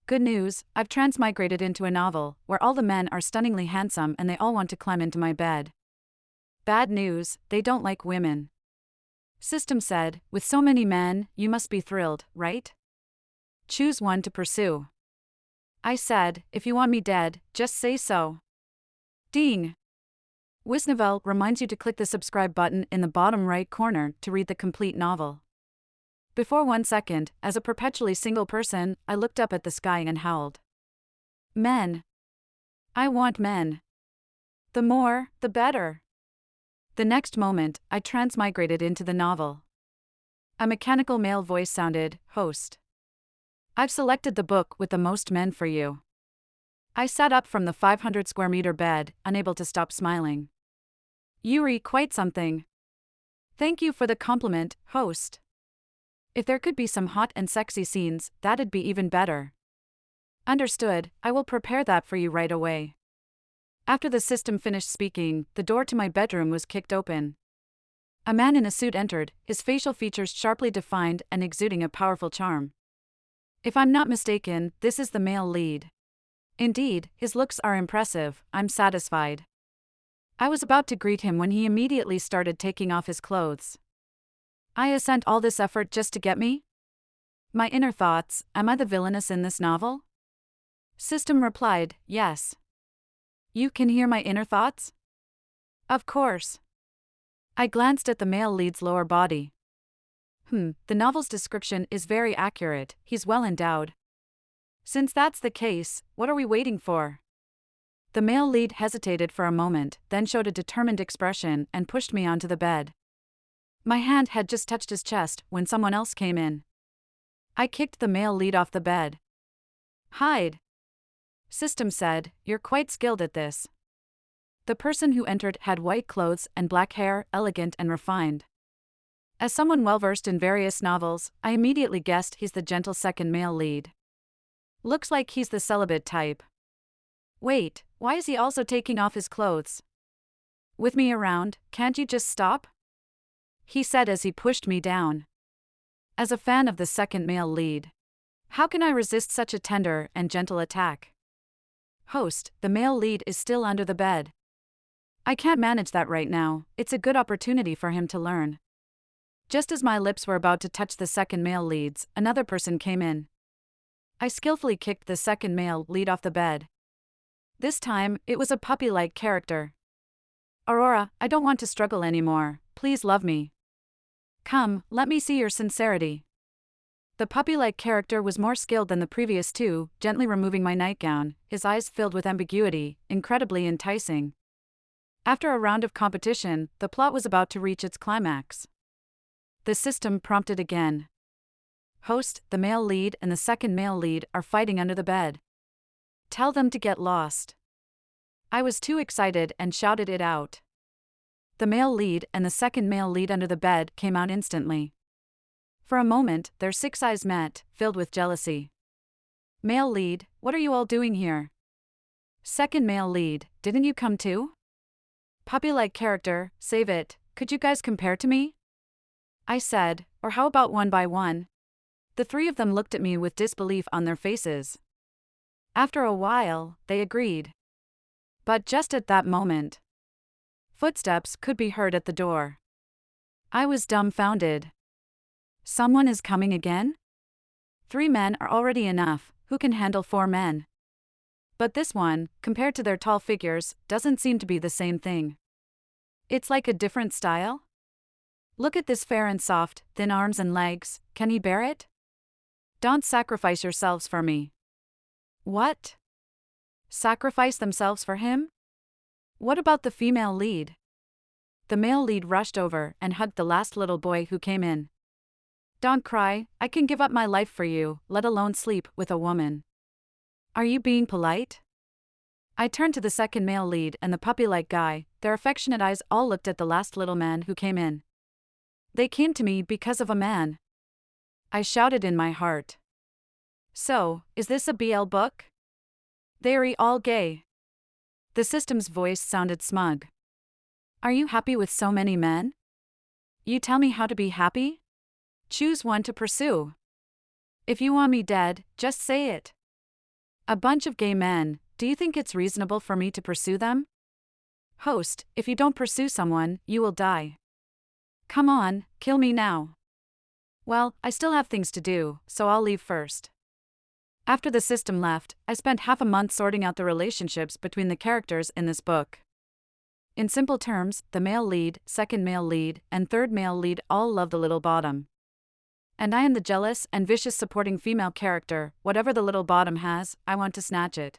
Good news, I've transmigrated into a novel, where all the men are stunningly handsome and they all want to climb into my bed. Bad news, they don't like women. System said, with so many men, you must be thrilled, right? Choose one to pursue. I said, if you want me dead, just say so. Ding! Wisnovel reminds you to click the subscribe button in the bottom right corner to read the complete novel. Before 1 second, as a perpetually single person, I looked up at the sky and howled. Men. I want men. The more, the better. The next moment, I transmigrated into the novel. A mechanical male voice sounded, host. I've selected the book with the most men for you. I sat up from the 500 square meter bed, unable to stop smiling. Yuri, quite something. Thank you for the compliment, host. If there could be some hot and sexy scenes, that'd be even better. Understood, I will prepare that for you right away. After the system finished speaking, the door to my bedroom was kicked open. A man in a suit entered, his facial features sharply defined and exuding a powerful charm. If I'm not mistaken, this is the male lead. Indeed, his looks are impressive, I'm satisfied. I was about to greet him when he immediately started taking off his clothes. I sent all this effort just to get me? My inner thoughts, am I the villainess in this novel? System replied, yes. You can hear my inner thoughts? Of course. I glanced at the male lead's lower body. The novel's description is very accurate, he's well endowed. Since that's the case, what are we waiting for? The male lead hesitated for a moment, then showed a determined expression and pushed me onto the bed. My hand had just touched his chest when someone else came in. I kicked the male lead off the bed. Hide. System said, you're quite skilled at this. The person who entered had white clothes and black hair, elegant and refined. As someone well-versed in various novels, I immediately guessed he's the gentle second male lead. Looks like he's the celibate type. Wait, why is he also taking off his clothes? With me around, can't you just stop? He said as he pushed me down. As a fan of the second male lead, how can I resist such a tender and gentle attack? Host, the male lead is still under the bed. I can't manage that right now, it's a good opportunity for him to learn. Just as my lips were about to touch the second male leads, another person came in. I skillfully kicked the second male lead off the bed. This time, it was a puppy-like character. Aurora, I don't want to struggle anymore, please love me. Come, let me see your sincerity. The puppy-like character was more skilled than the previous two, gently removing my nightgown, his eyes filled with ambiguity, incredibly enticing. After a round of competition, the plot was about to reach its climax. The system prompted again. Host, the male lead and the second male lead are fighting under the bed. Tell them to get lost. I was too excited and shouted it out. The male lead and the second male lead under the bed came out instantly. For a moment, their 6 eyes met, filled with jealousy. Male lead, what are you all doing here? Second male lead, didn't you come too? Puppy-like character, save it, could you guys compare to me? I said, or how about one by one? The three of them looked at me with disbelief on their faces. After a while, they agreed. But just at that moment, footsteps could be heard at the door. I was dumbfounded. Someone is coming again? 3 men are already enough, who can handle 4 men? But this one, compared to their tall figures, doesn't seem to be the same thing. It's like a different style? Look at this fair and soft, thin arms and legs, can he bear it? Don't sacrifice yourselves for me. What? Sacrifice themselves for him? What about the female lead? The male lead rushed over and hugged the last little boy who came in. Don't cry, I can give up my life for you, let alone sleep with a woman. Are you being polite? I turned to the second male lead and the puppy-like guy, their affectionate eyes all looked at the last little man who came in. They came to me because of a man. I shouted in my heart. So, is this a BL book? They're all gay. The system's voice sounded smug. Are you happy with so many men? You tell me how to be happy? Choose one to pursue. If you want me dead, just say it. A bunch of gay men, do you think it's reasonable for me to pursue them? Host, if you don't pursue someone, you will die. Come on, kill me now. Well, I still have things to do, so I'll leave first. After the system left, I spent half a month sorting out the relationships between the characters in this book. In simple terms, the male lead, second male lead, and third male lead all love the little bottom. And I am the jealous and vicious supporting female character. Whatever the little bottom has, I want to snatch it.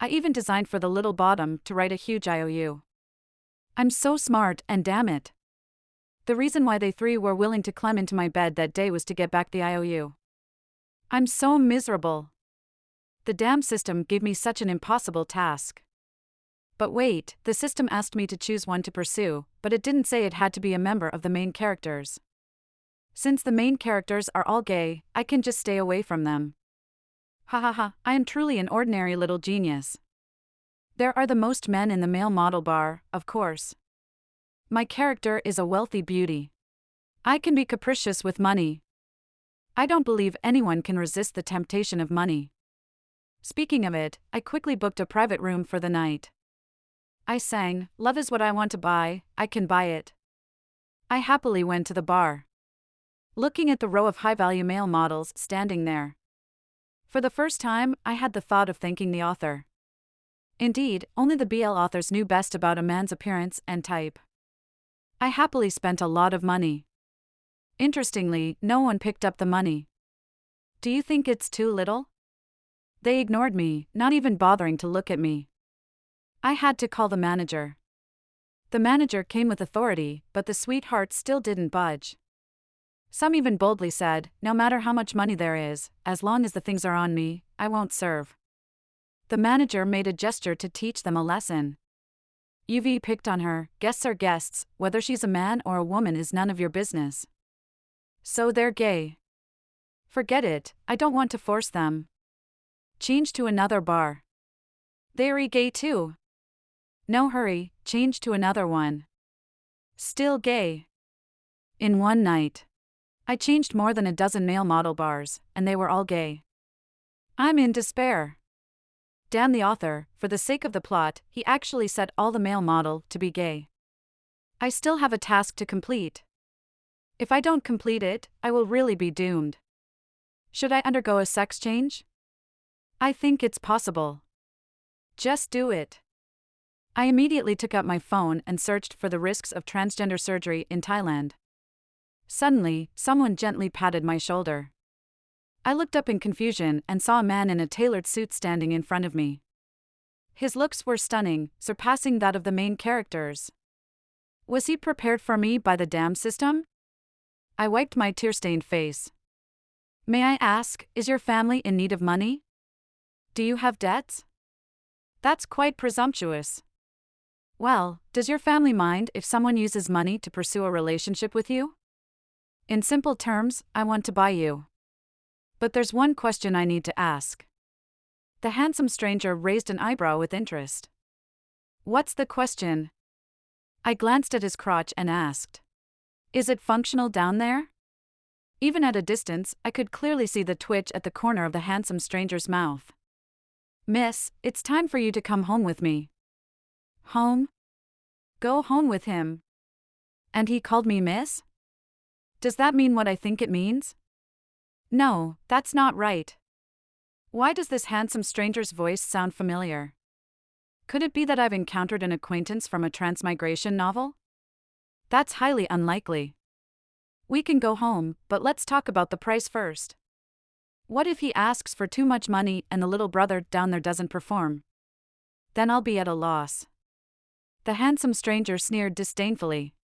I even designed for the little bottom to write a huge IOU. I'm so smart, and damn it. The reason why they three were willing to climb into my bed that day was to get back the IOU. I'm so miserable. The damn system gave me such an impossible task. But wait, the system asked me to choose one to pursue, but it didn't say it had to be a member of the main characters. Since the main characters are all gay, I can just stay away from them. Ha ha ha, I am truly an ordinary little genius. There are the most men in the male model bar, of course. My character is a wealthy beauty. I can be capricious with money. I don't believe anyone can resist the temptation of money. Speaking of it, I quickly booked a private room for the night. I sang, "Love is what I want to buy, I can buy it." I happily went to the bar, looking at the row of high-value male models standing there. For the first time, I had the thought of thanking the author. Indeed, only the BL authors knew best about a man's appearance and type. I happily spent a lot of money. Interestingly, no one picked up the money. Do you think it's too little? They ignored me, not even bothering to look at me. I had to call the manager. The manager came with authority, but the sweetheart still didn't budge. Some even boldly said, "No matter how much money there is, as long as the things are on me, I won't serve." The manager made a gesture to teach them a lesson. "You've picked on her, guests are guests, whether she's a man or a woman is none of your business. So they're gay. Forget it, I don't want to force them. Change to another bar. They're gay too. No hurry, change to another one. Still gay." In one night, I changed more than a dozen male model bars, and they were all gay. I'm in despair. Damn the author, for the sake of the plot, he actually set all the male model to be gay. I still have a task to complete. If I don't complete it, I will really be doomed. Should I undergo a sex change? I think it's possible. Just do it. I immediately took out my phone and searched for the risks of transgender surgery in Thailand. Suddenly, someone gently patted my shoulder. I looked up in confusion and saw a man in a tailored suit standing in front of me. His looks were stunning, surpassing that of the main characters. Was he prepared for me by the damn system? I wiped my tear-stained face. "May I ask, is your family in need of money? Do you have debts?" That's quite presumptuous. Well, does your family mind if someone uses money to pursue a relationship with you? In simple terms, I want to buy you. But there's one question I need to ask. The handsome stranger raised an eyebrow with interest. What's the question? I glanced at his crotch and asked. Is it functional down there? Even at a distance, I could clearly see the twitch at the corner of the handsome stranger's mouth. "Miss, it's time for you to come home with me." Home? Go home with him. And he called me miss? Does that mean what I think it means? No, that's not right. Why does this handsome stranger's voice sound familiar? Could it be that I've encountered an acquaintance from a transmigration novel? That's highly unlikely. We can go home, but let's talk about the price first. What if he asks for too much money and the little brother down there doesn't perform? Then I'll be at a loss. The handsome stranger sneered disdainfully.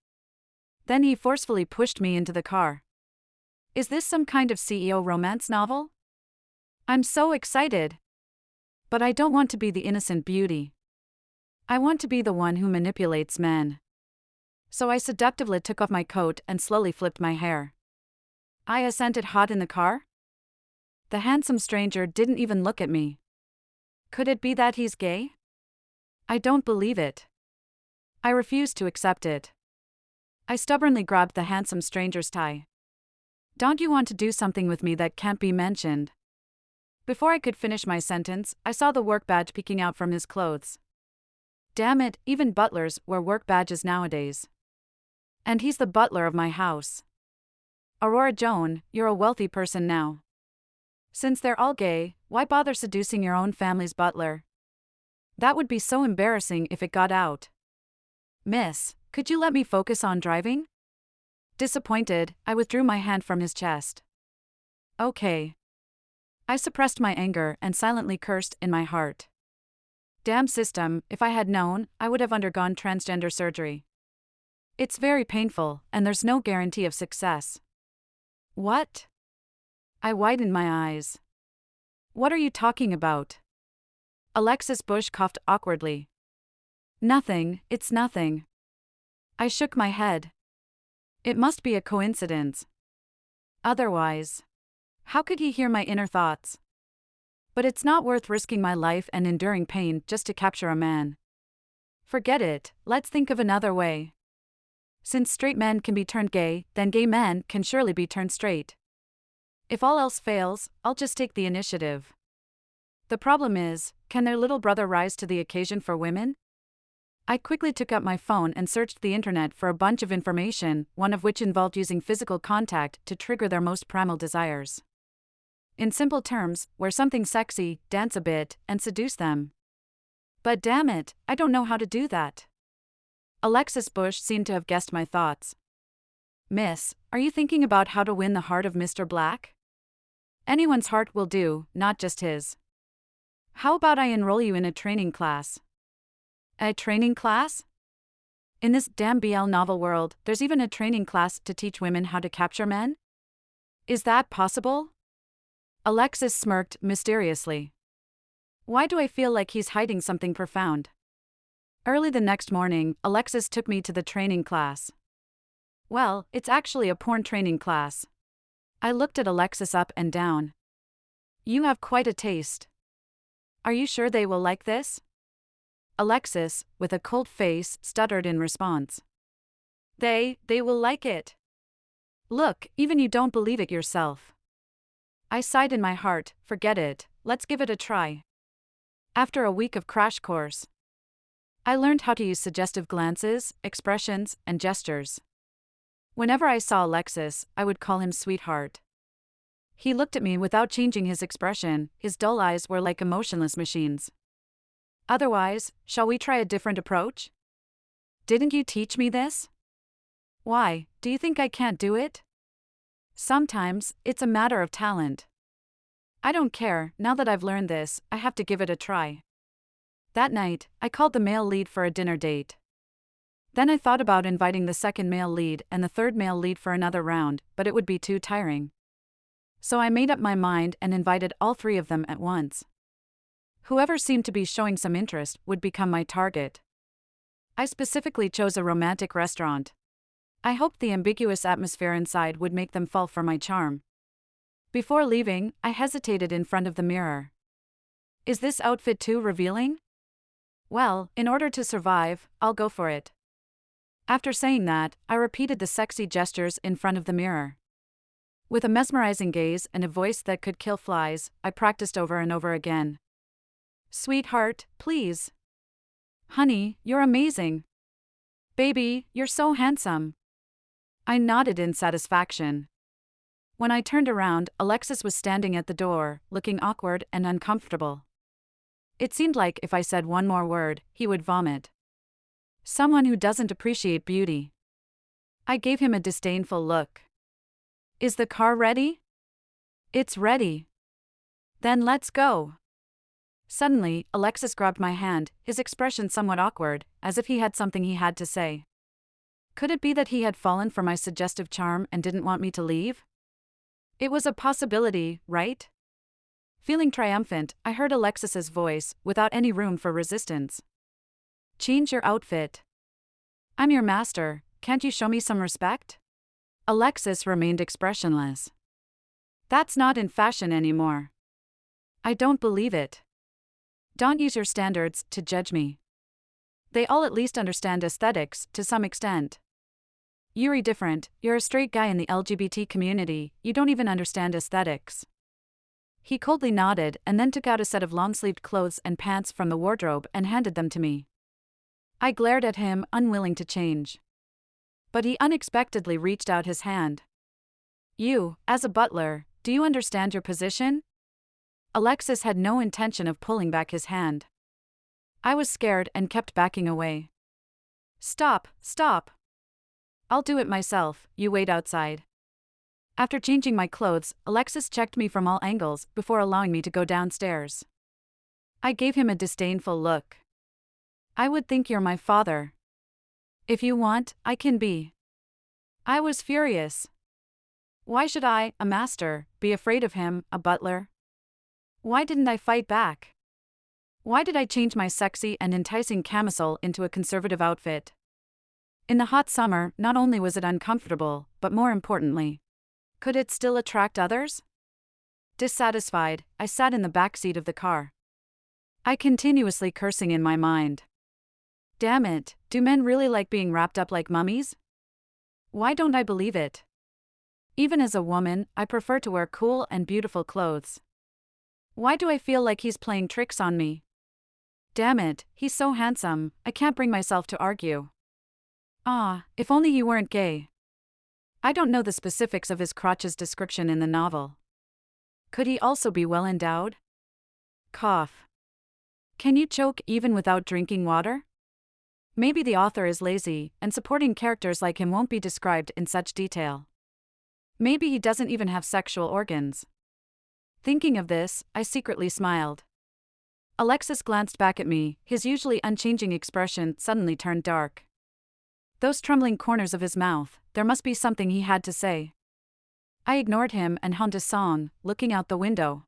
Then he forcefully pushed me into the car. Is this some kind of CEO romance novel? I'm so excited. But I don't want to be the innocent beauty. I want to be the one who manipulates men. So I seductively took off my coat and slowly flipped my hair. I assented hot in the car? The handsome stranger didn't even look at me. Could it be that he's gay? I don't believe it. I refused to accept it. I stubbornly grabbed the handsome stranger's tie. Don't you want to do something with me that can't be mentioned? Before I could finish my sentence, I saw the work badge peeking out from his clothes. Damn it, even butlers wear work badges nowadays. And he's the butler of my house. Aurora Joan, you're a wealthy person now. Since they're all gay, why bother seducing your own family's butler? That would be so embarrassing if it got out. Miss, could you let me focus on driving? Disappointed, I withdrew my hand from his chest. Okay. I suppressed my anger and silently cursed in my heart. Damn system, if I had known, I would have undergone transgender surgery. It's very painful, and there's no guarantee of success. What? I widened my eyes. What are you talking about? Alexis Bush coughed awkwardly. Nothing, it's nothing. I shook my head. It must be a coincidence. Otherwise, how could he hear my inner thoughts? But it's not worth risking my life and enduring pain just to capture a man. Forget it, let's think of another way. Since straight men can be turned gay, then gay men can surely be turned straight. If all else fails, I'll just take the initiative. The problem is, can their little brother rise to the occasion for women? I quickly took up my phone and searched the internet for a bunch of information, one of which involved using physical contact to trigger their most primal desires. In simple terms, wear something sexy, dance a bit, and seduce them. But damn it, I don't know how to do that. Alexis Bush seemed to have guessed my thoughts. Miss, are you thinking about how to win the heart of Mr. Black? Anyone's heart will do, not just his. How about I enroll you in a training class? A training class? In this damn BL novel world, there's even a training class to teach women how to capture men? Is that possible? Alexis smirked mysteriously. Why do I feel like he's hiding something profound? Early the next morning, Alexis took me to the training class. Well, it's actually a porn training class. I looked at Alexis up and down. You have quite a taste. Are you sure they will like this? Alexis, with a cold face, stuttered in response. They will like it. Look, even you don't believe it yourself. I sighed in my heart, forget it, let's give it a try. After a week of crash course, I learned how to use suggestive glances, expressions, and gestures. Whenever I saw Alexis, I would call him sweetheart. He looked at me without changing his expression, his dull eyes were like emotionless machines. Otherwise, shall we try a different approach? Didn't you teach me this? Why, do you think I can't do it? Sometimes, it's a matter of talent. I don't care, now that I've learned this, I have to give it a try. That night, I called the male lead for a dinner date. Then I thought about inviting the second male lead and the third male lead for another round, but it would be too tiring. So I made up my mind and invited all three of them at once. Whoever seemed to be showing some interest would become my target. I specifically chose a romantic restaurant. I hoped the ambiguous atmosphere inside would make them fall for my charm. Before leaving, I hesitated in front of the mirror. Is this outfit too revealing? Well, in order to survive, I'll go for it. After saying that, I repeated the sexy gestures in front of the mirror. With a mesmerizing gaze and a voice that could kill flies, I practiced over and over again. Sweetheart, please. Honey, you're amazing. Baby, you're so handsome. I nodded in satisfaction. When I turned around, Alexis was standing at the door, looking awkward and uncomfortable. It seemed like if I said one more word, he would vomit. Someone who doesn't appreciate beauty. I gave him a disdainful look. Is the car ready? It's ready. Then let's go. Suddenly, Alexis grabbed my hand, his expression somewhat awkward, as if he had something he had to say. Could it be that he had fallen for my suggestive charm and didn't want me to leave? It was a possibility, right? Feeling triumphant, I heard Alexis's voice, without any room for resistance. Change your outfit. I'm your master, can't you show me some respect? Alexis remained expressionless. That's not in fashion anymore. I don't believe it. Don't use your standards to judge me. They all at least understand aesthetics to some extent. You're different, you're a straight guy in the LGBT community, you don't even understand aesthetics. He coldly nodded and then took out a set of long-sleeved clothes and pants from the wardrobe and handed them to me. I glared at him, unwilling to change. But he unexpectedly reached out his hand. You, as a butler, do you understand your position? Alexis had no intention of pulling back his hand. I was scared and kept backing away. Stop, stop. I'll do it myself, you wait outside. After changing my clothes, Alexis checked me from all angles before allowing me to go downstairs. I gave him a disdainful look. I would think you're my father. If you want, I can be. I was furious. Why should I, a master, be afraid of him, a butler? Why didn't I fight back? Why did I change my sexy and enticing camisole into a conservative outfit? In the hot summer, not only was it uncomfortable, but more importantly, could it still attract others? Dissatisfied, I sat in the back seat of the car. I continuously cursing in my mind. Damn it, do men really like being wrapped up like mummies? Why don't I believe it? Even as a woman, I prefer to wear cool and beautiful clothes. Why do I feel like he's playing tricks on me? Damn it, he's so handsome, I can't bring myself to argue. If only he weren't gay. I don't know the specifics of his crotch's description in the novel. Could he also be well endowed? Cough. Can you choke even without drinking water? Maybe the author is lazy, and supporting characters like him won't be described in such detail. Maybe he doesn't even have sexual organs. Thinking of this, I secretly smiled. Alexis glanced back at me, his usually unchanging expression suddenly turned dark. Those trembling corners of his mouth, there must be something he had to say. I ignored him and hummed a song, looking out the window.